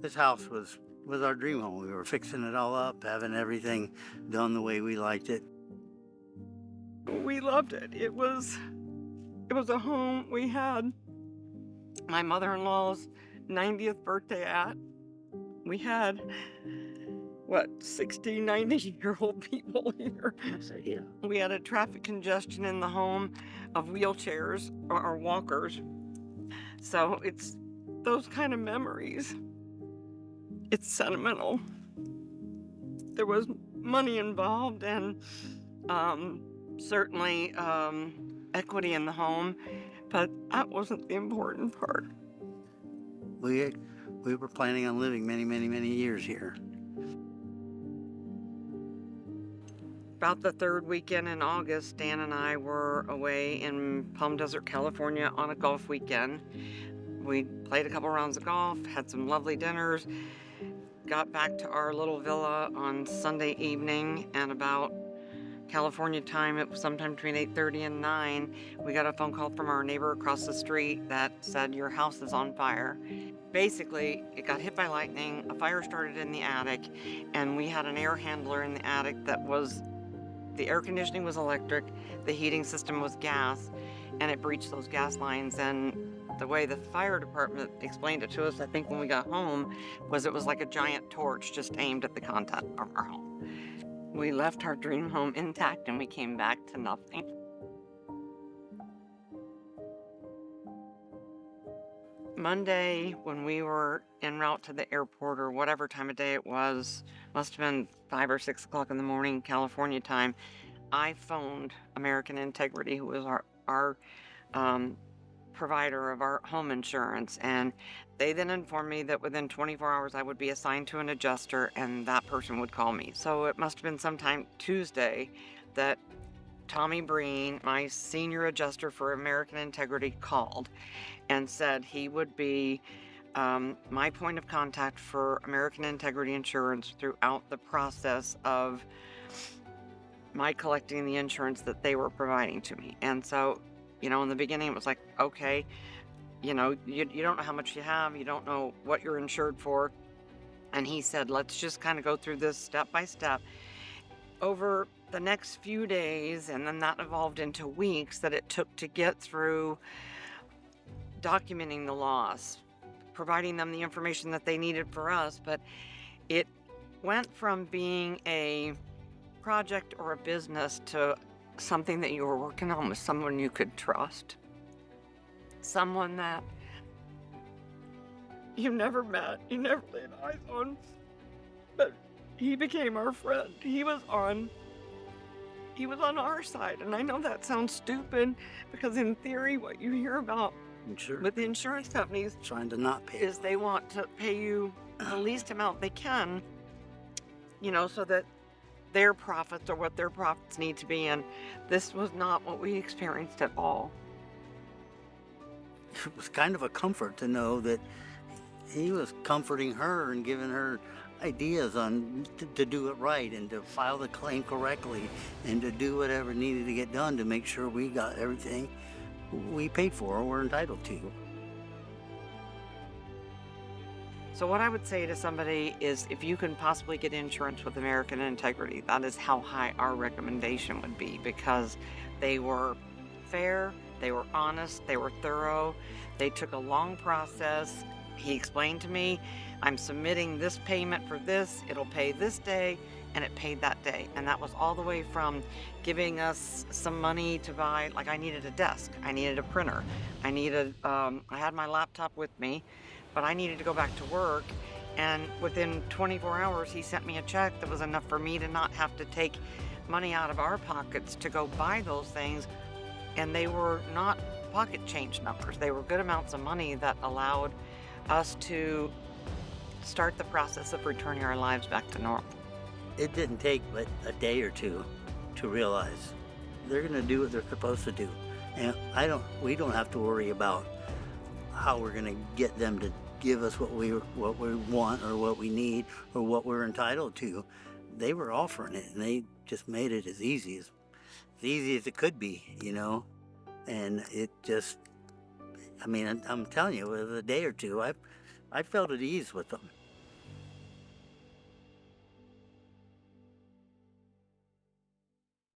This house was our dream home. We were fixing it all up, having everything done the way we liked it. We loved it. It was a home we had my mother-in-law's 90th birthday at. We had, 60, 90-year-old people here. Yeah. We had a traffic congestion in the home of wheelchairs or walkers. So it's those kind of memories. It's sentimental. There was money involved and certainly equity in the home, but that wasn't the important part. We were planning on living many, many, many years here. About the third weekend in August, Dan and I were away in Palm Desert, California on a golf weekend. We played a couple rounds of golf, had some lovely dinners, got back to our little villa on Sunday evening, and about California time, it was sometime between 8:30 and 9, we got a phone call from our neighbor across the street that said, "Your house is on fire." Basically, it got hit by lightning, a fire started in the attic, and we had an air handler in the attic the air conditioning was electric, the heating system was gas, and it breached those gas lines. And the way the fire department explained it to us, I think when we got home, was it was like a giant torch just aimed at the content of our home. We left our dream home intact and we came back to nothing. Monday, when we were en route to the airport or whatever time of day it was, must have been 5 or 6 o'clock in the morning, California time, I phoned American Integrity, who was our provider of our home insurance, and they then informed me that within 24 hours I would be assigned to an adjuster and that person would call me. So it must have been sometime Tuesday that Tommy Breen, my senior adjuster for American Integrity, called and said he would be my point of contact for American Integrity Insurance throughout the process of my collecting the insurance that they were providing to me. And so, in the beginning it was like, okay, you don't know how much you have, you don't know what you're insured for. And he said, let's just kind of go through this step by step. Over the next few days, and then that evolved into weeks that it took to get through documenting the loss, providing them the information that they needed for us. But it went from being a project or a business to something that you were working on with someone you could trust, someone that you never met, you never laid eyes on, but he became our friend. He was on our side. And I know that sounds stupid because in theory what you hear about with the insurance companies Trying to not pay is they want to pay you the least amount they can, so that their profits are what their profits need to be. And this was not what we experienced at all. It was kind of a comfort to know that he was comforting her and giving her ideas on to do it right and to file the claim correctly and to do whatever needed to get done to make sure we got everything we paid for or were entitled to. So what I would say to somebody is, if you can possibly get insurance with American Integrity, that is how high our recommendation would be, because they were fair, they were honest, they were thorough, they took a long process. He explained to me, I'm submitting this payment for this, it'll pay this day, and it paid that day. And that was all the way from giving us some money to buy, like I needed a desk, I needed a printer, I had my laptop with me, but I needed to go back to work. And within 24 hours, he sent me a check that was enough for me to not have to take money out of our pockets to go buy those things. And they were not pocket change numbers. They were good amounts of money that allowed us to start the process of returning our lives back to normal. It didn't take but a day or two to realize they're going to do what they're supposed to do. And we don't have to worry about how we're going to get them to give us what we want or what we need or what we're entitled to. They were offering it, and they just made it as easy as it could be, And it just, I'm telling you, with a day or two, I felt at ease with them.